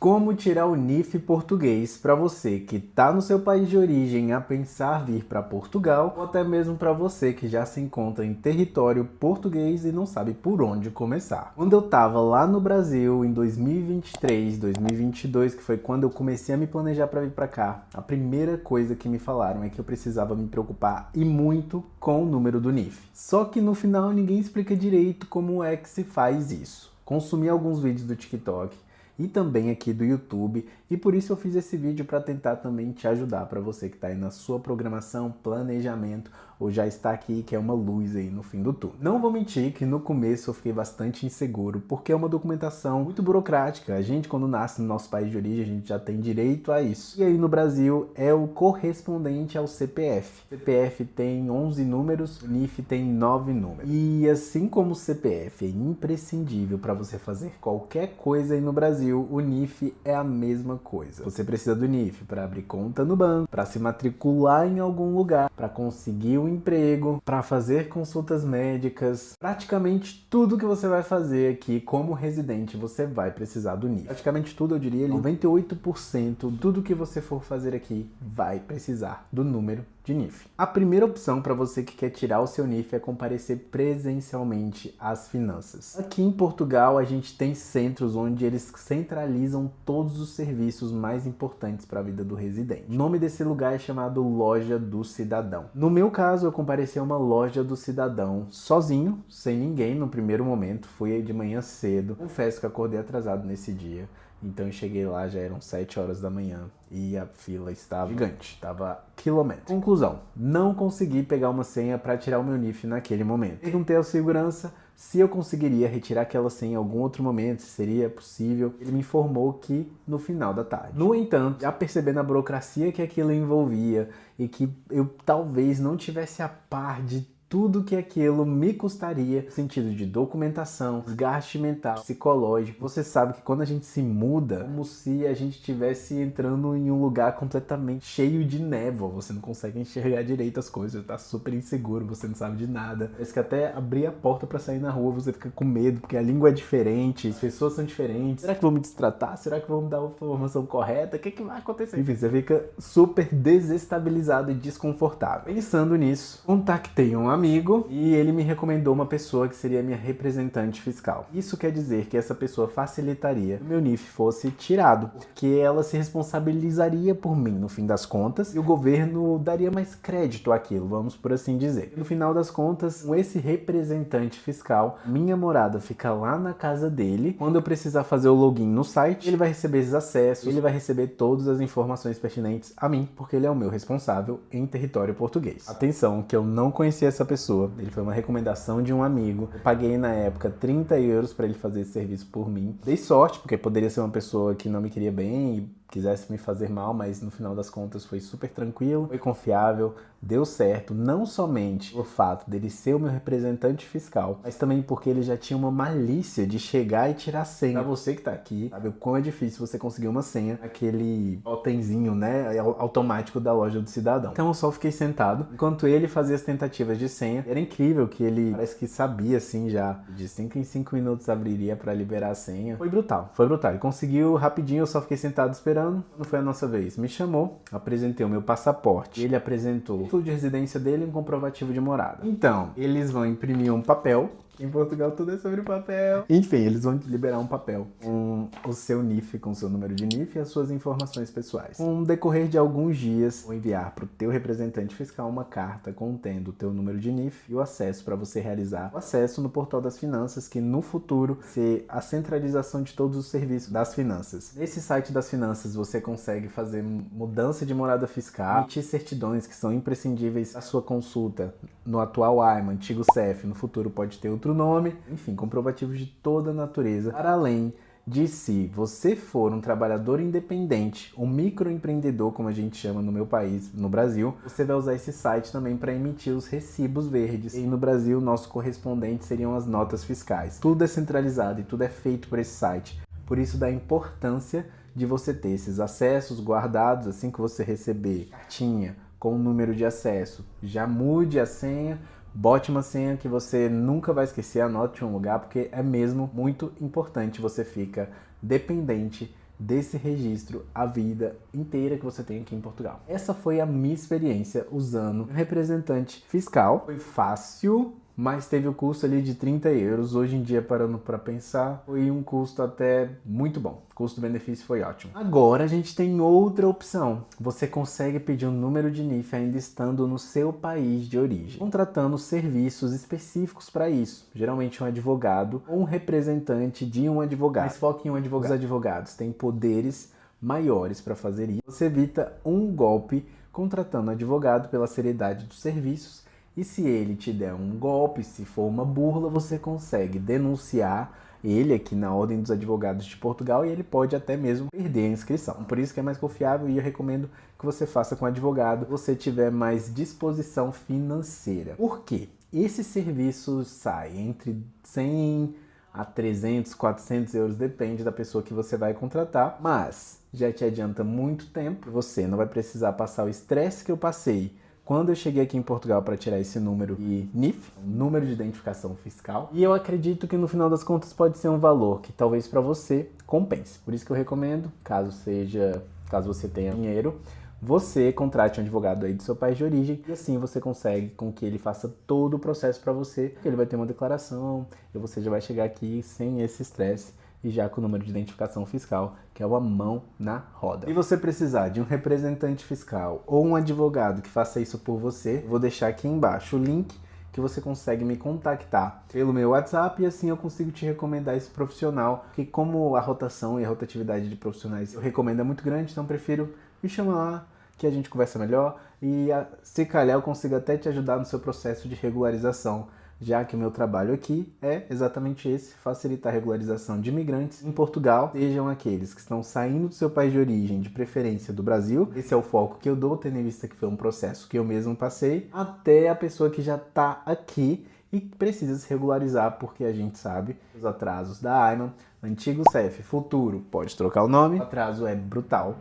Como tirar o NIF português para você que está no seu país de origem a pensar vir para Portugal, ou até mesmo para você que já se encontra em território português e não sabe por onde começar. Quando eu estava lá no Brasil em 2023, 2022, que foi quando eu comecei a me planejar para vir para cá, a primeira coisa que me falaram é que eu precisava me preocupar e muito com o número do NIF. Só que no final ninguém explica direito como é que se faz isso. Consumi alguns vídeos do TikTok e também aqui do YouTube, e por isso eu fiz esse vídeo para tentar também te ajudar, para você que está aí na sua programação, planejamento, ou já está aqui, que é uma luz aí no fim do túnel. Não vou mentir que no começo eu fiquei bastante inseguro, porque é uma documentação muito burocrática. A gente, quando nasce no nosso país de origem, a gente já tem direito a isso. E aí no Brasil é o correspondente ao CPF. O CPF tem 11 números, o NIF tem 9 números. E assim como o CPF é imprescindível para você fazer qualquer coisa aí no Brasil, o NIF é a mesma coisa. Você precisa do NIF para abrir conta no banco, para se matricular em algum lugar, para conseguir um emprego, para fazer consultas médicas. Praticamente tudo que você vai fazer aqui como residente, você vai precisar do NIF. Praticamente tudo, eu diria, 98% tudo que você for fazer aqui vai precisar do número de NIF. A primeira opção para você que quer tirar o seu NIF é comparecer presencialmente às finanças. Aqui em Portugal a gente tem centros onde eles centralizam todos os serviços mais importantes para a vida do residente. O nome desse lugar é chamado Loja do Cidadão. No meu caso, eu compareci a uma Loja do Cidadão sozinho, sem ninguém no primeiro momento. Fui aí de manhã cedo. Confesso que acordei atrasado nesse dia. Então eu cheguei lá, já eram 7 horas da manhã e a fila estava gigante, estava quilômetro. Conclusão, não consegui pegar uma senha para tirar o meu NIF naquele momento. Perguntei ao segurança se eu conseguiria retirar aquela senha em algum outro momento, se seria possível. Ele me informou que no final da tarde. No entanto, já percebendo a burocracia que aquilo envolvia e que eu talvez não tivesse a par de tudo que aquilo me custaria, no sentido de documentação, desgaste mental, psicológico. Você sabe que quando a gente se muda, é como se a gente estivesse entrando em um lugar completamente cheio de névoa. Você não consegue enxergar direito as coisas, tá super inseguro, você não sabe de nada. Parece que até abrir a porta para sair na rua você fica com medo, porque a língua é diferente, as pessoas são diferentes. Será que vão me destratar? Será que vão me dar a informação correta? O que vai acontecer? Enfim, você fica super desestabilizado e desconfortável. Pensando nisso, contactei um amigo e ele me recomendou uma pessoa que seria minha representante fiscal. Isso quer dizer que essa pessoa facilitaria que o meu NIF fosse tirado, porque ela se responsabilizaria por mim no fim das contas e o governo daria mais crédito àquilo, vamos por assim dizer. No final das contas, com esse representante fiscal, minha morada fica lá na casa dele. Quando eu precisar fazer o login no site, ele vai receber esses acessos, ele vai receber todas as informações pertinentes a mim, porque ele é o meu responsável em território português. Atenção, que eu não conhecia essa pessoa, ele foi uma recomendação de um amigo. Eu paguei na época 30 euros para ele fazer esse serviço por mim. Dei sorte, porque poderia ser uma pessoa que não me queria bem e quisesse me fazer mal, mas no final das contas foi super tranquilo, foi confiável, deu certo, não somente o fato dele ser o meu representante fiscal, mas também porque ele já tinha uma malícia de chegar e tirar senha. Pra você que tá aqui, sabe o quão é difícil você conseguir uma senha, aquele totemzinho, né, automático da Loja do Cidadão. Então eu só fiquei sentado, enquanto ele fazia as tentativas de senha. Era incrível que ele parece que sabia, assim, já de 5 em 5 minutos abriria pra liberar a senha. Foi brutal, foi brutal. Ele conseguiu rapidinho, eu só fiquei sentado esperando. Não foi a nossa vez. Me chamou, apresentei o meu passaporte. Ele apresentou tudo de residência dele e um comprovativo de morada. Então, eles vão imprimir um papel. Em Portugal tudo é sobre papel. Enfim, eles vão liberar um papel com o seu NIF, com o seu número de NIF e as suas informações pessoais. Com o decorrer de alguns dias, vou enviar para o teu representante fiscal uma carta contendo o teu número de NIF e o acesso para você realizar o acesso no portal das finanças, que no futuro ser a centralização de todos os serviços das finanças. Nesse site das finanças você consegue fazer mudança de morada fiscal, emitir certidões que são imprescindíveis à sua consulta no atual AIMA, antigo CEF, no futuro pode ter outro nome, enfim, comprovativos de toda a natureza, para além de se você for um trabalhador independente, um microempreendedor, como a gente chama no meu país, no Brasil, você vai usar esse site também para emitir os recibos verdes. E no Brasil, nosso correspondente seriam as notas fiscais. Tudo é centralizado e tudo é feito por esse site. Por isso da importância de você ter esses acessos guardados assim que você receber cartinha com o número de acesso. Já mude a senha, bote uma senha que você nunca vai esquecer, anote em um lugar, porque é mesmo muito importante. Você fica dependente desse registro a vida inteira que você tem aqui em Portugal. Essa foi a minha experiência usando um representante fiscal. Foi fácil, mas teve o custo ali de 30 euros. Hoje em dia, parando para pensar, foi um custo até muito bom. O custo-benefício foi ótimo. Agora a gente tem outra opção. Você consegue pedir um número de NIF ainda estando no seu país de origem, contratando serviços específicos para isso. Geralmente um advogado ou um representante de um advogado. Mas foque em um advogado. Os advogados têm poderes maiores para fazer isso. Você evita um golpe contratando um advogado pela seriedade dos serviços. E se ele te der um golpe, se for uma burla, você consegue denunciar ele aqui na Ordem dos Advogados de Portugal e ele pode até mesmo perder a inscrição. Por isso que é mais confiável e eu recomendo que você faça com advogado se você tiver mais disposição financeira. Por quê? Esse serviço sai entre 100 a 300, 400 euros, depende da pessoa que você vai contratar, mas já te adianta muito tempo, você não vai precisar passar o estresse que eu passei quando eu cheguei aqui em Portugal para tirar esse número de NIF, número de identificação fiscal, e eu acredito que no final das contas pode ser um valor que talvez para você compense. Por isso que eu recomendo, caso você tenha dinheiro, você contrate um advogado aí do seu país de origem e assim você consegue com que ele faça todo o processo para você. Ele vai ter uma declaração e você já vai chegar aqui sem esse estresse e já com o número de identificação fiscal, que é uma mão na roda. Se você precisar de um representante fiscal ou um advogado que faça isso por você, vou deixar aqui embaixo o link que você consegue me contactar pelo meu WhatsApp e assim eu consigo te recomendar esse profissional, que como a rotação e a rotatividade de profissionais eu recomendo é muito grande, então prefiro me chamar lá, que a gente conversa melhor e se calhar eu consigo até te ajudar no seu processo de regularização, já que o meu trabalho aqui é exatamente esse, facilitar a regularização de imigrantes em Portugal, sejam aqueles que estão saindo do seu país de origem, de preferência do Brasil, esse é o foco que eu dou, tendo em vista que foi um processo que eu mesmo passei, até a pessoa que já está aqui e precisa se regularizar, porque a gente sabe os atrasos da Ayman, antigo CEF, futuro, pode trocar o nome, o atraso é brutal.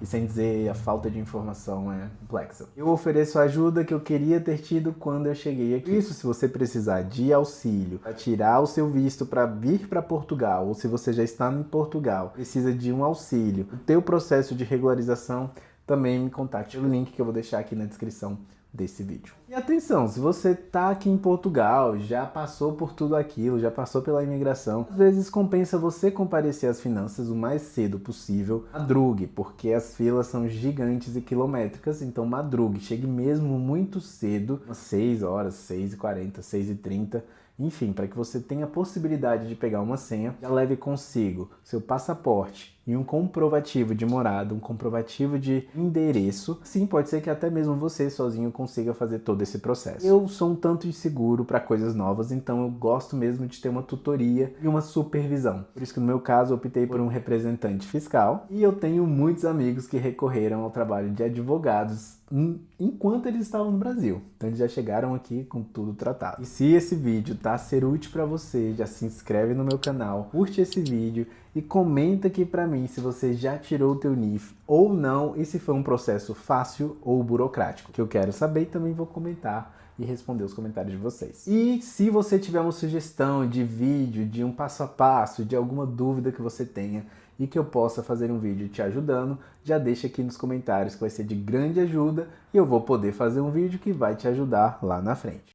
E sem dizer, a falta de informação é complexa. Eu ofereço a ajuda que eu queria ter tido quando eu cheguei aqui. Isso, se você precisar de auxílio para tirar o seu visto para vir para Portugal, ou se você já está em Portugal, precisa de um auxílio, o teu processo de regularização, também me contate pelo link que eu vou deixar aqui na descrição desse vídeo. E atenção, se você tá aqui em Portugal, já passou por tudo aquilo, já passou pela imigração, às vezes compensa você comparecer às finanças o mais cedo possível. Madrugue, porque as filas são gigantes e quilométricas, então madrugue, chegue mesmo muito cedo, às 6 horas, 6h40, 6h30, enfim, para que você tenha a possibilidade de pegar uma senha, já leve consigo seu passaporte e um comprovativo de morada, um comprovativo de endereço. Sim, pode ser que até mesmo você sozinho consiga fazer todo esse processo. Eu sou um tanto inseguro para coisas novas, então eu gosto mesmo de ter uma tutoria e uma supervisão. Por isso que no meu caso eu optei por um representante fiscal e eu tenho muitos amigos que recorreram ao trabalho de advogados enquanto eles estavam no Brasil. Então eles já chegaram aqui com tudo tratado. E se esse vídeo tá a ser útil para você, já se inscreve no meu canal, curte esse vídeo e comenta aqui para mim se você já tirou o teu NIF ou não e se foi um processo fácil ou burocrático, que eu quero saber e também vou comentar e responder os comentários de vocês. E se você tiver uma sugestão de vídeo, de um passo a passo, de alguma dúvida que você tenha e que eu possa fazer um vídeo te ajudando, já deixa aqui nos comentários que vai ser de grande ajuda e eu vou poder fazer um vídeo que vai te ajudar lá na frente.